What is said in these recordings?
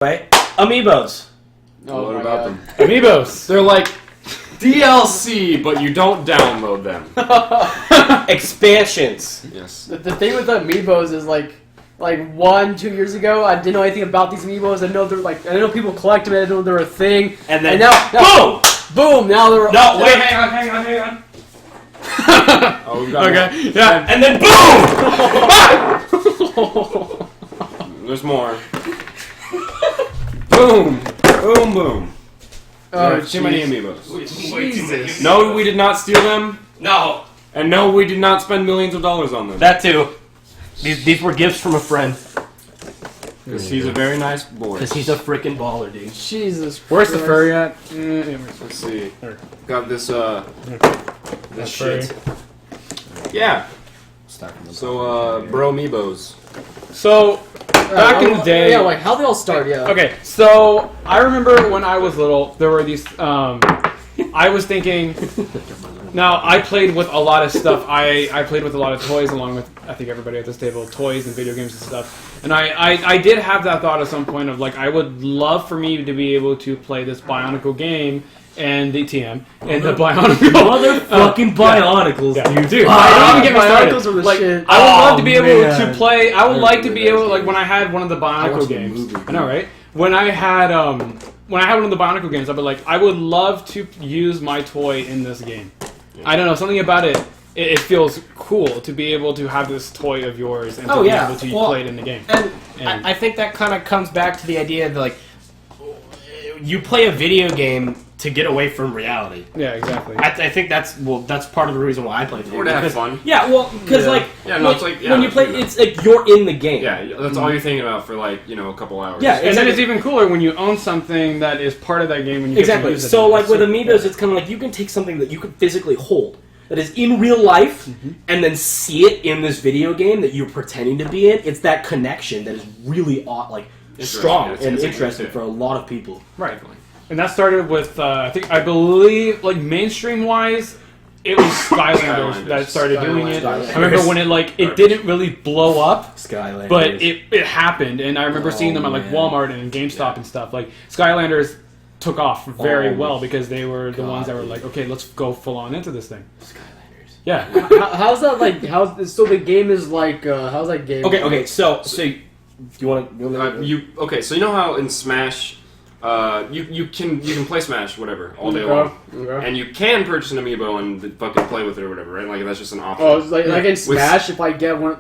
Right? Amiibos. Oh, what my about God. them? Amiibos. They're like DLC, but you don't download them. Expansions. Yes. The thing with the Amiibos is like 1-2 years ago, I didn't know anything about these Amiibos. I know they're I didn't know people collect them. I didn't know they were a thing. And then now, boom! Now they're No, wait, hang on. Oh, we got Okay. Yeah. And then boom! more. There's more. Boom. Boom, boom. Oh, There are too many jeez. Amiibos. Jesus. No, we did not steal them. No. And no, we did not spend millions of dollars on them. That too. These were gifts from a friend. Because he's a very nice boy. Because he's a freaking baller, dude. Jesus. Where's the Christ. furry at? Let's see. There. Got this, this furry. shit. Yeah. So, bro Amiibos. So, back in the day... Yeah, how they all start, yeah. Okay, so I remember when I was little, there were these. I was thinking. Now I played with a lot of stuff. I played with a lot of toys, along with I think everybody at this table, toys and video games and stuff. And I did have that thought at some point of I would love for me to be able to play this Bionicle game and the TM and the Bionicle. Motherfucking Bionicles, Yeah. dude. Don't even get me Bionicles started. are the shit. I would love to be able man. to play. I would I like to remember be able that. when I had one of the Bionicle watched the games. movie. I know, right? When I had one of the Bionicle games, I'd be I would love to use my toy in this game. I don't know, something about it. It feels cool to be able to have this toy of yours and to be able to play it in the game. And And- I think that kind of comes back to the idea that you play a video game to get away from reality. Yeah, exactly. I think that's part of the reason why I play video Or to have games. fun. Yeah, well, because Yeah, no, it's like- yeah, when you play, yeah. it's like you're in the game. Yeah, that's all you're thinking about for a couple hours. Yeah, And then it's even cooler when you own something that is part of that game when you get to Exactly. use it. So with Amiibos, it's kind of you can take something that you can physically hold, that is in real life, and then see it in this video game that you're pretending to be in. It's that connection that is really strong It's and interesting, interesting too. for a lot of people. Right. And that started with, I believe, mainstream-wise, it was Skylanders that started doing it. Skylanders. I remember when it didn't really blow up, Skylanders. but it happened. And I remember seeing them at, man. Walmart and GameStop and stuff. Skylanders took off very Oh, well because they were the ones that were God. okay, let's go full-on into this thing. Skylanders. Yeah. How's that so the game is how's that game? Okay. So you want to? Okay, so you know how in Smash, you can play Smash whatever all day long, Okay. and you can purchase an amiibo and fucking play with it or whatever, right? That's just an option. Oh, it's like in Smash, if I get one,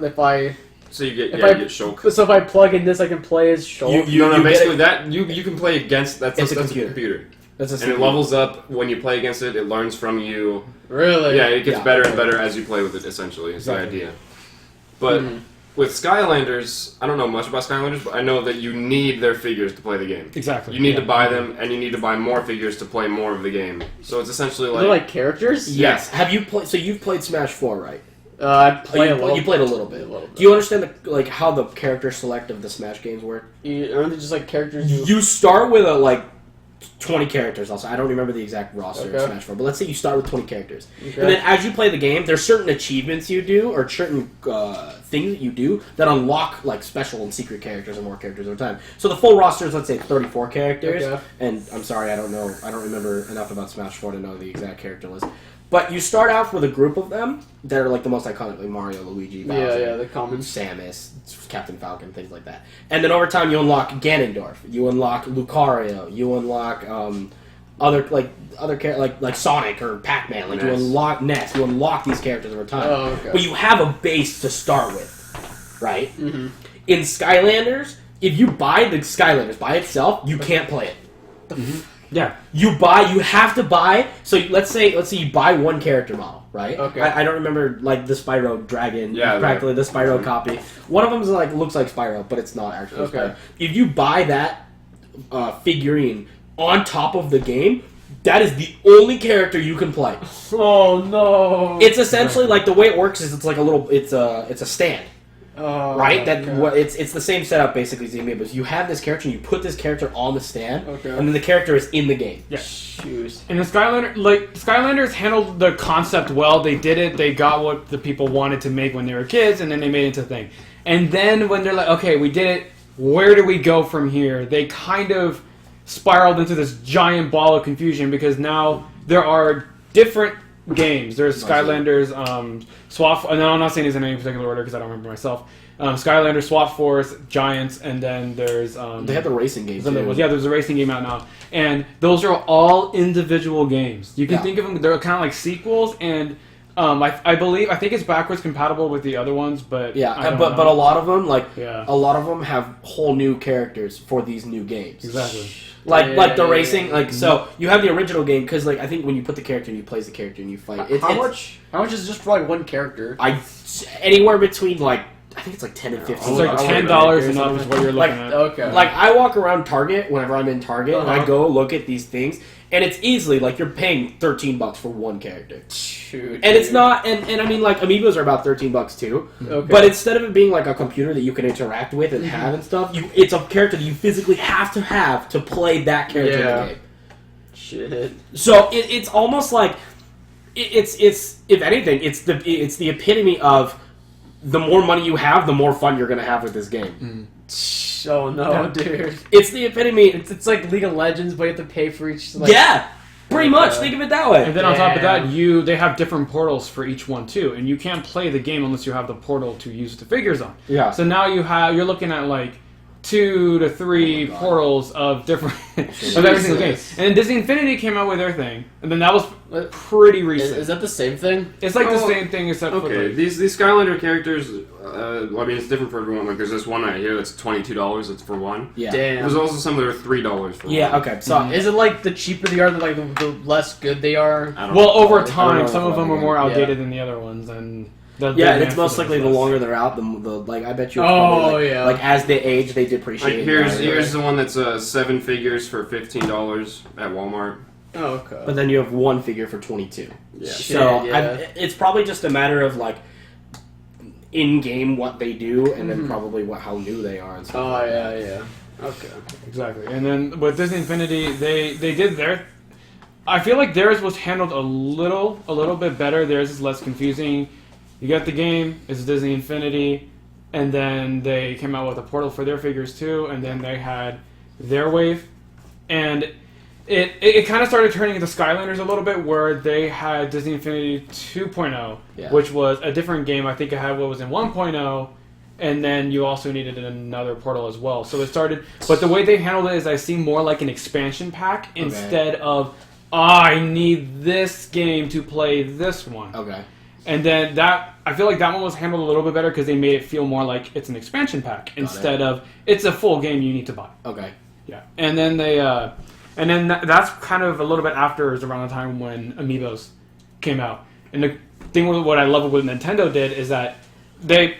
So you get if you get Shulk. so if I plug in this, I can play as Shulk. You basically get that you can play against that's It's a a computer. computer. That's And it levels up when you play against it. It learns from you. Really? Yeah, it gets Yeah. better and better as you play with it. Essentially, is Exactly. the idea. But with Skylanders, I don't know much about Skylanders, but I know that you need their figures to play the game. Exactly. You need Yeah. to buy them, and you need to buy more figures to play more of the game. So it's essentially They're like characters. Yes. Have you played? So you've played Smash 4, right? I play you, a little. you played a little bit. A little bit. Do you understand how the character select of the Smash games work? Aren't they just characters? You start with 20 characters. Also, I don't remember the exact roster of Okay. Smash 4, but let's say you start with 20 characters, Okay. and then as you play the game, there's certain achievements you do or certain things that you do that unlock special and secret characters and more characters over time. So the full roster is, let's say, 34 characters. Okay. And I'm sorry, I don't remember enough about Smash 4 to know the exact character list. But you start off with a group of them that are the most iconic, like Mario, Luigi, Bowser, Yeah, the common. Samus, Captain Falcon, things like that. And then over time, you unlock Ganondorf, you unlock Lucario, you unlock other like Sonic or Pac-Man. You Ness. unlock Ness. You unlock these characters over time. Oh, okay. But you have a base to start with, right? Mm-hmm. In Skylanders, if you buy the Skylanders by itself, you can't play it. Yeah. You have to buy. So let's say you buy one character model, right? Okay. I don't remember the Spyro Dragon. Yeah, practically the Spyro copy. One of them is looks like Spyro, but it's not actually. Okay. Spyro. If you buy that figurine on top of the game, that is the only character you can play. Oh no! It's essentially the way it works is it's a stand. Oh, Right? That okay. it's the same setup basically as the Amiibos. You have this character and you put this character on the stand, Okay. and then the character is in the game. Yeah. Shoes. And the Skylanders handled the concept well. They did it. They got what the people wanted to make when they were kids, and then they made it into a thing. And then when they're okay, we did it. where do we go from here? They kind of spiraled into this giant ball of confusion because now there are different games. There's Skylanders, Swap. No, I'm not saying these in any particular order because I don't remember myself. Skylanders, Swap Force, Giants, and then there's They have the racing game too. there's a racing game out now, and those are all individual games. You can think of them; they're kind of like sequels, and I think it's backwards compatible with the other ones, but but a lot of them Yeah. a lot of them have whole new characters for these new games. Exactly. Like the racing, so you have the original game because I think when you put the character and you play the character and you fight, How much is just for like one character? Anywhere between I think it's like 10 and 15. It's like $10 and up is what you're looking at. Okay. Like I walk around Target whenever I'm in Target and I go look at these things and it's easily like you're paying $13 for one character. Shoot. And it's not, and I mean like amiibos are about $13 too. Okay. But instead of it being like a computer that you can interact with and have and stuff, it's a character that you physically have to play that character in the game. Shit. So it's almost like it's if anything it's the epitome of the more money you have, the more fun you're gonna have with this game. Oh no, dude. It's the epitome. It's like League of Legends, but you have to pay for each. Pretty much. Think of it that way. And then on top of that, they have different portals for each one too, and you can't play the game unless you have the portal to use the figures on. Yeah. So now you're looking at like 2 to 3 portals of different of every single game. And then Disney Infinity came out with their thing, and then that was pretty recent. Is that the same thing? It's like the same thing except for these Skylander characters. I mean, it's different for everyone. Like, there's this one right here that's $22. It's for one. Yeah. Damn. There's also some that are $3 for one. Yeah. Okay. So Is it like the cheaper they are, the less good they are? I don't well, know. over I don't time, know some of about them are the more game. outdated than the other ones, and and it's most likely the longer they're out, the like I bet you. It's probably, like as they age, they depreciate. Like, here's the one that's 7 figures for $15 at Walmart. Oh, okay. But then you have one figure for 22. Yeah. So Shit, it's probably just a matter of like in game what they do, and then probably how new they are and stuff. Oh, like yeah, that. yeah. Okay. Exactly. And then with Disney Infinity, they did their. I feel like theirs was handled a little bit better. Theirs is less confusing. You got the game, it's Disney Infinity, and then they came out with a portal for their figures too, and then they had their wave, and it kind of started turning into Skylanders a little bit, where they had Disney Infinity 2.0, which was a different game. I think it had what was in 1.0, and then you also needed another portal as well. So it started, but the way they handled it is I see more like an expansion pack instead of, I need this game to play this one. Okay. And then I feel like that one was handled a little bit better because they made it feel more like it's an expansion pack instead of it's a full game you need to buy. Okay. Yeah. And then that's kind of a little bit after, is around the time when Amiibos came out. And the thing with what I love with what Nintendo did is that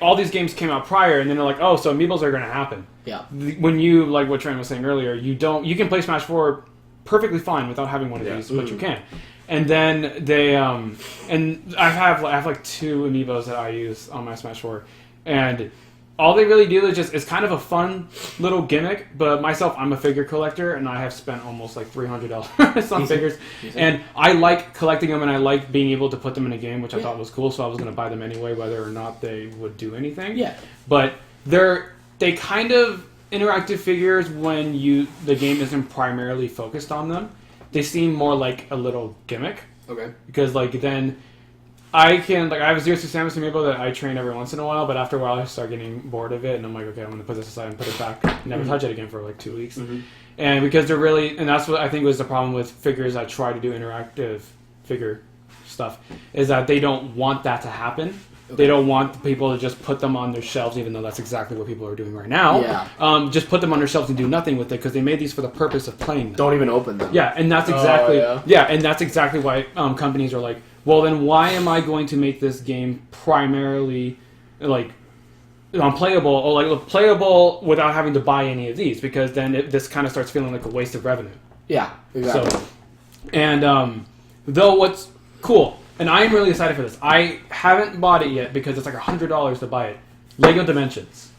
all these games came out prior, and then they're like, oh, so Amiibos are going to happen. Yeah. When you, like what Trent was saying earlier, you can play Smash 4 perfectly fine without having one of these, but you can. And then they and I have like 2 Amiibos that I use on my Smash 4, and all they really do is it's kind of a fun little gimmick. But myself, I'm a figure collector, and I have spent almost like $300 on figures, and I like collecting them, and I like being able to put them in a game, which I thought was cool. So I was going to buy them anyway, whether or not they would do anything. Yeah. But they kind of interactive figures when the game isn't primarily focused on them. They seem more like a little gimmick. Okay. Because then I have a Zero Suit Samus amiibo that I train every once in a while, but after a while I start getting bored of it, and I'm like, okay, I'm going to put this aside and put it back, and never touch it again for like 2 weeks. And because and that's what I think was the problem with figures that try to do interactive figure stuff, is that they don't want that to happen. They don't want people to just put them on their shelves, even though that's exactly what people are doing right now. Yeah. Just put them on their shelves and do nothing with it, because they made these for the purpose of playing them. Don't even open them. Yeah, and that's exactly and that's exactly why companies are like, well, then why am I going to make this game primarily like unplayable, or like playable without having to buy any of these? Because then this kind of starts feeling like a waste of revenue. Yeah. Exactly. So, and though what's cool. And I am really excited for this. I haven't bought it yet because it's like $100 to buy it. Lego Dimensions.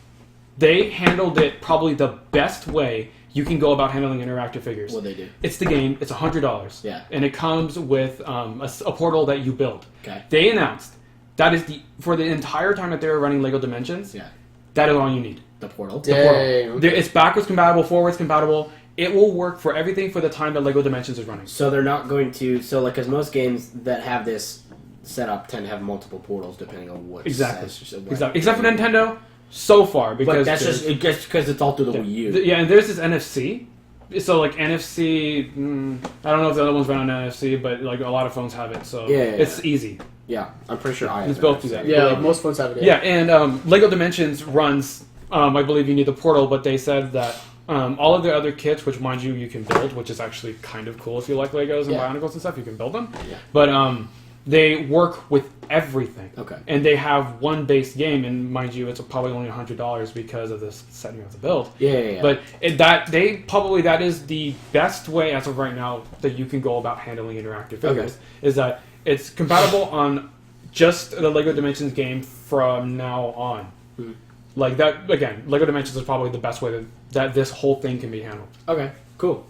They handled it probably the best way you can go about handling interactive figures. What they do? It's the game. It's $100. Yeah. And it comes with a portal that you build. Okay. They announced that is for the entire time that they were running Lego Dimensions. Yeah. That is all you need. The portal. Dang. It's backwards compatible, forwards compatible. It will work for everything for the time that LEGO Dimensions is running. So they're not going to. So like, because most games that have this set up tend to have multiple portals depending on what. Exactly. What- Exactly. Except for Nintendo, so far, because But that's just because it's all through the Wii U. Yeah, and there's this NFC. So like NFC, I don't know if the other ones run on NFC, but like a lot of phones have it, so Yeah, it's easy. Yeah, I'm pretty sure I have It's it. built through that. Yeah, most phones have it. Yeah, and LEGO Dimensions runs. I believe you need the portal, but they said that all of the other kits, which mind you can build, which is actually kind of cool if you like Legos and Yeah. Bionicles and stuff, you can build them. Yeah. But they work with everything. Okay. And they have one base game, and mind you, it's probably only $100 because of this set you have to build. Yeah. But that is the best way as of right now that you can go about handling interactive figures. Is that it's compatible on just the LEGO Dimensions game from now on. Hmm. Like that again, LEGO Dimensions is probably the best way that this whole thing can be handled. Okay. Cool.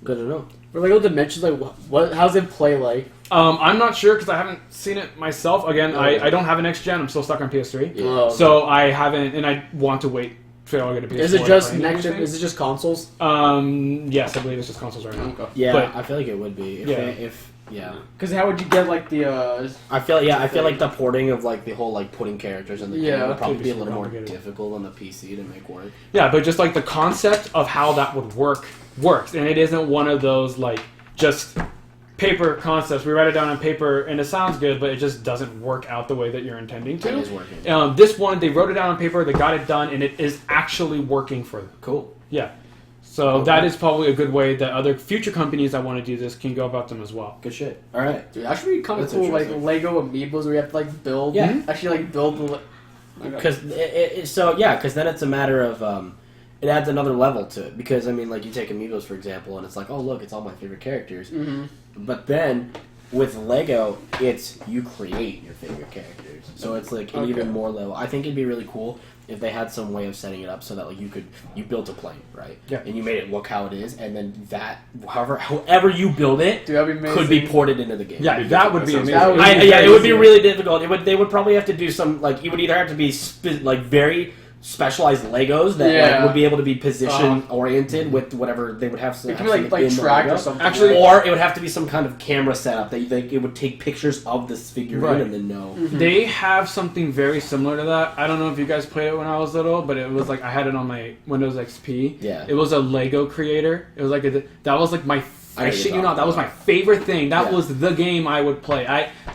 Good to know. For Lego Dimensions, like what? How's it play like? I'm not sure because I haven't seen it myself. Again, Oh, I don't have an next gen. I'm still stuck on PS3, Yeah. so I haven't, and I want to wait till I get a PS4. Is it just to play next gen? anything. Is it just consoles? Yes, I believe it's just consoles right now. Okay. Yeah, But- I feel like it would be. Yeah. Because how would you get like the? I feel like the porting of like the whole like putting characters in the Yeah. game would probably Could be be a little more complicated. difficult on the PC to make work. Yeah, but just like the concept of how that would works, and it isn't one of those like just paper concepts. We write it down on paper and it sounds good, but it just doesn't work out the way that you're intending It to. is working. This one, they wrote it down on paper, they got it done, and it is actually working for them. Cool. Yeah. So Okay. that is probably a good way that other future companies that want to do this can go about them as well. Good shit. All right. Dude, that should be kind of That's cool. Like interesting. Lego amiibos where you have to like build. Yeah. Actually, like build the. Because because then it's a matter of it adds another level to it. Because I mean, like you take Amiibos for example, and it's like, oh look, it's all my favorite characters. Mm-hmm. But then with Lego, it's you create your favorite characters. So it's like an Okay. even more level. I think it'd be really cool if they had some way of setting it up so that like you built a plane, right? Yeah. And you made it look how it is, and then that however you build it Dude, that'd be amazing. could be ported into the game. Yeah, that would be That sounds amazing. good. It would be really difficult. They would probably have to do some like you would either have to be very specialized Legos that Yeah. like, would be able to be position oriented with whatever they would have. It could be like in the tracked or Lego. something. Actually- Or it would have to be some kind of camera setup that it would take pictures of this figurine Right. and then know. They have something very similar to that. I don't know if you guys played it when I was little, but it was like I had it on my Windows XP. Yeah. It was a Lego Creator. It was like that was like my. I know I what shit you're you not. talking That was my about. favorite thing. That Yeah. was the game I would play.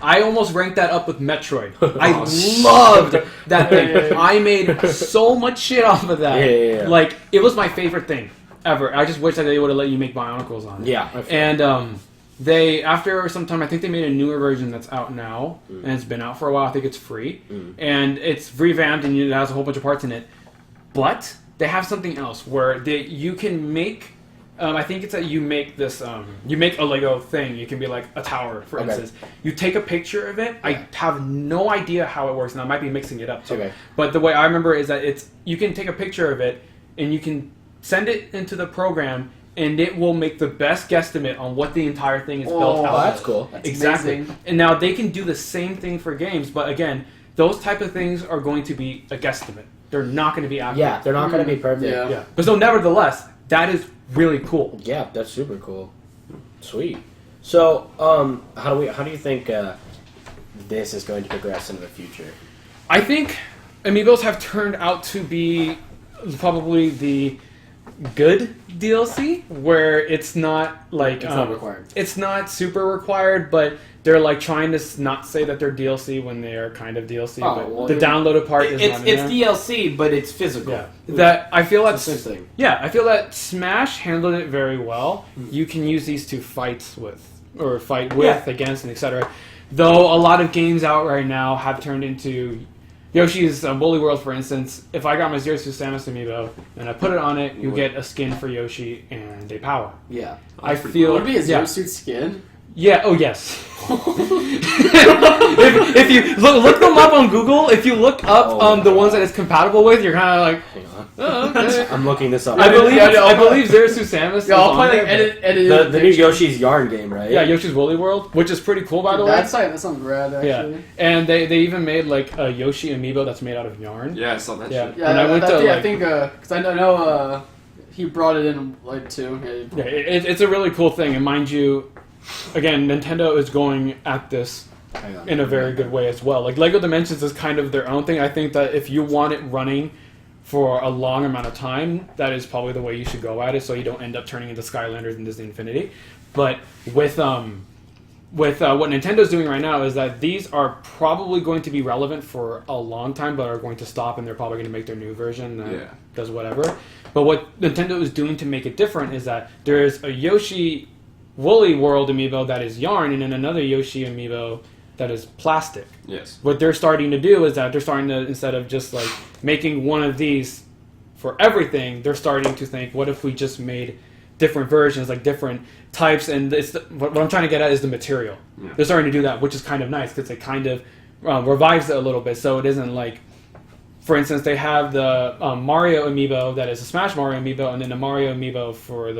I almost ranked that up with Metroid. I Oh, loved that thing. Yeah. I made so much shit off of that. Yeah. Like it was my favorite thing ever. I just wish that they would have let you make Bionicles on it. Yeah. And they, after some time, I think they made a newer version that's out now, and it's been out for a while. I think it's free, and it's revamped and it has a whole bunch of parts in it. But they have something else where you can make. I think it's that you make this. You make a Lego thing. You can be like a tower, for Okay. instance. You take a picture of it. I have no idea how it works, and I might be mixing it up too. Okay. But the way I remember is that you can take a picture of it, and you can send it into the program, and it will make the best guesstimate on what the entire thing is built out Oh, of. that's cool. That's Exactly. amazing. And now they can do the same thing for games, but again, those type of things are going to be a guesstimate. They're not going to be accurate. Yeah, they're not going to be perfect. Yeah. Yeah. But so nevertheless, that is really cool. Yeah, that's super cool. Sweet. So, how do you think this is going to progress into the future? I think Amiibos have turned out to be probably the good DLC, where it's not like It's not required. It's not super required, but they're like trying to not say that they're DLC when they are kind of DLC. Oh, but well, the downloaded part is It's not in there. DLC, but it's physical. Yeah, that I feel It's that's the same thing. yeah. I feel that Smash handled it very well. You can use these to fight with, against, and etc. Though a lot of games out right now have turned into Yoshi's Woolly World, for instance. If I got my Zero Suit Samus amiibo and I put it on it, you get a skin for Yoshi and a power. Yeah. I feel Would it be a Zero yeah. Suit skin? Yeah. Oh yes. if you look them up on Google, if you look up the ones that it's compatible with, you're kind of like, Hang on. oh, okay. I'm looking this up. I believe Yeah, I believe Zerasu Samus. Yeah, I'll is play on like there, edit the new Yoshi's Yarn game, right? yeah, Yoshi's Woolly World, which is pretty cool by the way. That sounds rad actually. Yeah, and they even made like a Yoshi amiibo that's made out of yarn. Yeah, I saw that Yeah. shit. Yeah, When I went to, I like- think because I know he brought it in like too. Yeah, it's a really cool thing, and mind you, again, Nintendo is going at this Hang on. in a very good way as well. Like Lego Dimensions is kind of their own thing. I think that if you want it running for a long amount of time, that is probably the way you should go at it, so you don't end up turning into Skylanders and Disney Infinity. But with what Nintendo's doing right now is that these are probably going to be relevant for a long time, but are going to stop, and they're probably going to make their new version that Yeah. does whatever. But what Nintendo is doing to make it different is that there is a Yoshi Woolly World amiibo that is yarn, and then another Yoshi amiibo that is plastic. Yes. What they're starting to do is that they're starting to, instead of just like making one of these for everything, they're starting to think, what if we just made different versions, like different types, and what I'm trying to get at is the material. Yeah. They're starting to do that, which is kind of nice because it kind of revives it a little bit, so it isn't like, for instance, they have the Mario amiibo that is a Smash Mario amiibo, and then the Mario amiibo for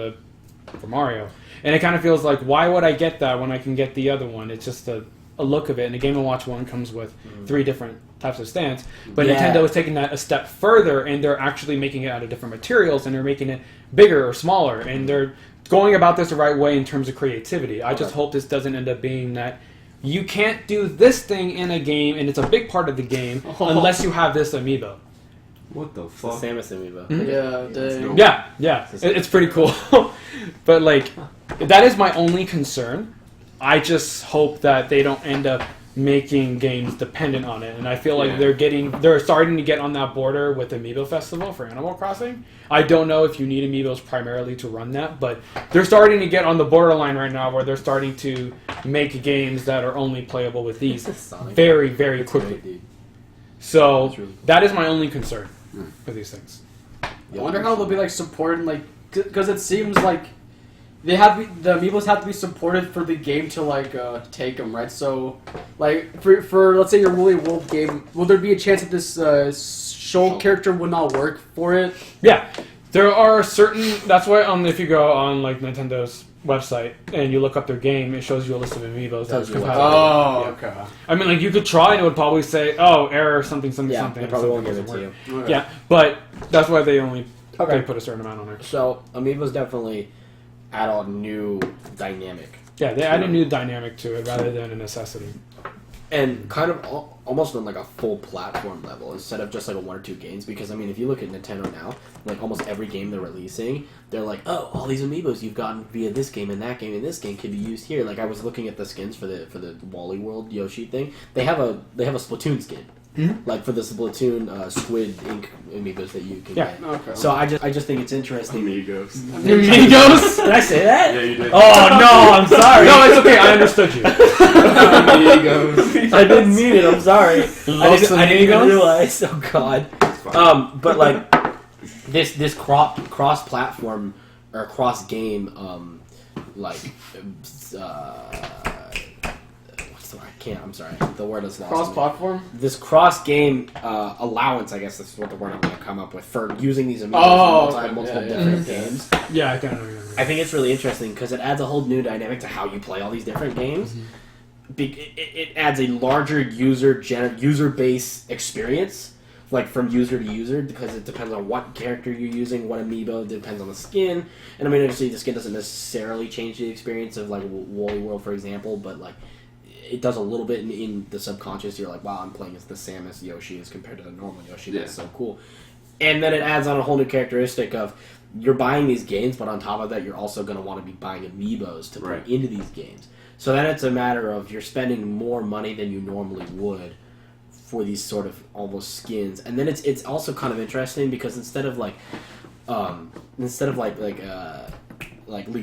Mario, and it kind of feels like, why would I get that when I can get the other one? It's just a look of it, and the Game & Watch one comes with 3 different types of stands, but Yeah. Nintendo is taking that a step further, and they're actually making it out of different materials, and they're making it bigger or smaller, and they're going about this the right way in terms of creativity. I just hope this doesn't end up being that you can't do this thing in a game, and it's a big part of the game, unless you have this amiibo. What the The fuck? Samus amiibo. Yeah, dang. Yeah, it's pretty cool. But like, that is my only concern. I just hope that they don't end up making games dependent on it, and I feel like Yeah. they're starting to get on that border with Amiibo Festival for Animal Crossing. I don't know if you need amiibos primarily to run that, but they're starting to get on the borderline right now where they're starting to make games that are only playable with these Sonic. very, very That's quickly. great, dude. So That's really cool. that is my only concern with these things. I wonder how they'll be like supported, like, because it seems like the amiibos have to be supported for the game to like take them, right? So, like for let's say your Woolly World game, will there be a chance that this Shoal character would not work for it? Yeah, there are certain. That's why if you go on like Nintendo's website and you look up their game, it shows you a list of amiibos Tells that's you what- compatible. Oh, Yeah. okay. I mean, like you could try and it would probably say, "Oh, error, something, something, Yeah, something." they probably won't something give it to doesn't you. work. Yeah, but that's why they only Okay. they put a certain amount on there. So amiibos definitely add a new dynamic, Yeah, they add a new dynamic to it rather than a necessity. and kind of almost on like a full platform level instead of just like a 1 or 2 games. Because I mean, if you look at Nintendo now, like almost every game they're releasing, they're like, oh, all these amiibos you've gotten via this game and that game and this game can be used here. Like I was looking at the skins for the Wally World Yoshi thing. They have a Splatoon skin. Like for the Splatoon Squid Ink amiibos that you can Yeah. get. Okay. So I just think it's interesting. Amigos. Amigos? Did I say that? Yeah, you did. Oh no, I'm sorry. No, it's okay. I understood you. Amigos. I didn't mean it. I'm sorry. I didn't even Amigos? realize. Oh God. But like this cross platform or cross game, like what's the word? I can't. I'm sorry. The word is lost. Cross-platform. This cross game allowance, I guess this is what the word I'm going to come up with for using these amiibos Oh, in okay. multiple Yeah, yeah. different games. Yeah, I kind of remember. I think it's really interesting because it adds a whole new dynamic to how you play all these different games. It adds a larger user base experience, like from user to user, because it depends on what character you're using, what amiibo, depends on the skin. And I mean, obviously, the skin doesn't necessarily change the experience of like Wally World, for example, but like it does a little bit in the subconscious. You're like, wow, I'm playing as the Samus Yoshi as compared to the normal Yoshi. That's so cool. And then it adds on a whole new characteristic of you're buying these games, but on top of that, you're also going to want to be buying amiibos to put into these games. So then it's a matter of you're spending more money than you normally would for these sort of almost skins. And then it's also kind of interesting because instead of like League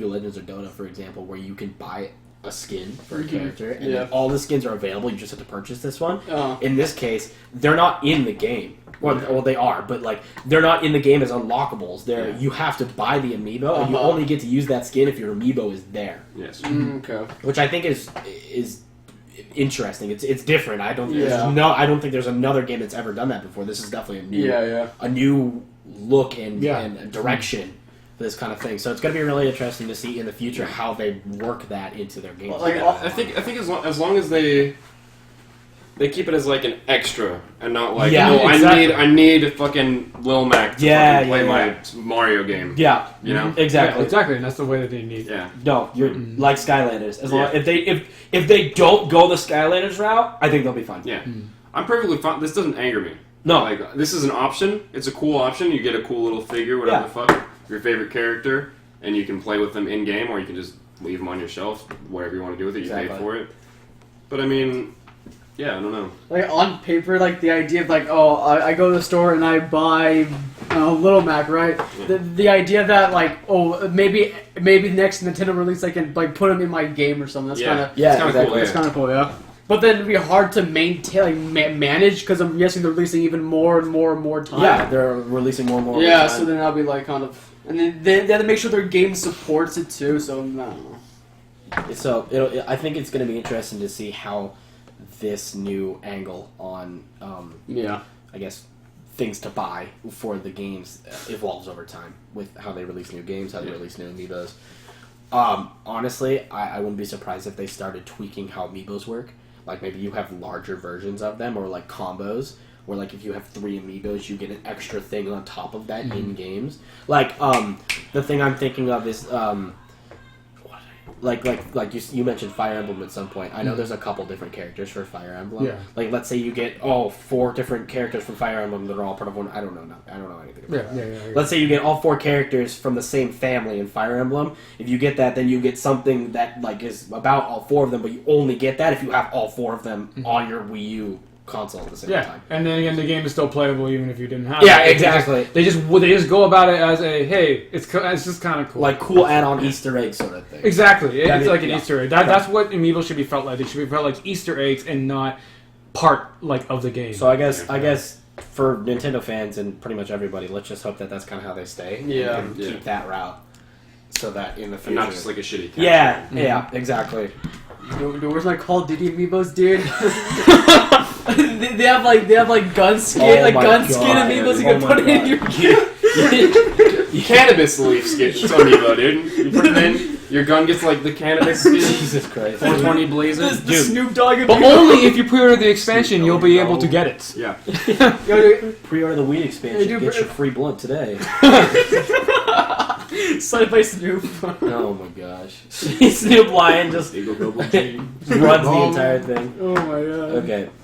of Legends or Dota, for example, where you can buy a skin for a Mhm. character, and Yeah. then all the skins are available. You just have to purchase this one. Oh. In this case, they're not in the game. Well, they are, but like they're not in the game as unlockables. They're you have to buy the amiibo, and you Uh-huh. only get to use that skin if your amiibo is there, Yes. Okay. which I think is interesting. It's different. I don't Yeah. I don't think there's another game that's ever done that before. This is definitely Yeah. a new look and, Yeah. and direction for this kind of thing. So it's going to be really interesting to see in the future how they work that into their games. Well, like, I think as long as they keep it as like an extra and not like Yeah, oh exactly. I need fucking Lil Mac to Yeah, fucking play yeah, my Mario game. yeah, You know? exactly. Yeah, exactly, and that's the way that they need. Yeah. No, you're like Skylanders. As long Yeah. if they don't go the Skylanders route, I think they'll be fine. Yeah. I'm perfectly fine. This doesn't anger me. No, Like this is an option. It's a cool option. You get a cool little figure, whatever Yeah. the fuck, your favorite character, and you can play with them in game, or you can just leave them on your shelf, whatever you want to do with it. You pay Exactly. for it. But I mean, yeah, I don't know. Like on paper, like the idea of like, oh, I go to the store and I buy Little Mac, right? The idea that like, oh, maybe next Nintendo release I can like put them in my game or something. That's Yeah. kind of yeah, It's kinda exactly. cool, that's kind of cool, yeah. But then it'd be hard to maintain, like, manage because I'm guessing they're releasing even more and more and more time. Yeah, they're releasing more and more. Yeah, all the so time. then I'll be like kind of, and then they have to make sure their game supports it too. So I don't know. So I think it's going to be interesting to see how this new angle on, Yeah. I guess, things to buy for the games evolves over time with how they release new games, how they release new amiibos. Honestly, I wouldn't be surprised if they started tweaking how amiibos work. Like maybe you have larger versions of them, or like combos, where like if you have 3 amiibos, you get an extra thing on top of that in games. Like the thing I'm thinking of is like you mentioned Fire Emblem at some point. I know there's a couple different characters for Fire Emblem. Yeah. Like let's say you get 4 different characters from Fire Emblem that are all part of one. I don't know anything about that. Yeah. Let's say you get all 4 characters from the same family in Fire Emblem. If you get that, then you get something that like is about all 4 of them, but you only get that if you have all 4 of them on your Wii U console at the same Yeah, time. and then again, the game is still playable even if you didn't have Yeah, it. exactly. They just go about it as a hey, it's just kind of cool. Like cool add-on Easter egg sort of thing. exactly, That it's is- like an yeah. Easter egg. That's what amiibo should be felt like. They should be felt like Easter eggs and not part like of the game. So I guess for Nintendo fans and pretty much everybody, let's just hope that that's kind of how they stay. Yeah. and Yeah. keep that route, so that in the And future, not just like a shitty cat. yeah, exactly. Dude, where's my Call of Duty amiibos, dude? they have like gun skin, Oh like my gun God. skin amiibos. You Oh can my put it in God. your Cannabis leaf skin amiibo, dude. You put it in, your gun gets like the cannabis skin. Jesus Christ. 420 blazing. the Snoop Dogg but amiibo. only if you pre-order the expansion, you'll be able to get it. Yeah. Yo, dude, Pre-order the Wii expansion. Yeah, dude, Get your free blunt today. Signed by Snoop. Oh my gosh. Snoop Lion just Eagle double chain. runs the entire thing. Oh my god. Okay.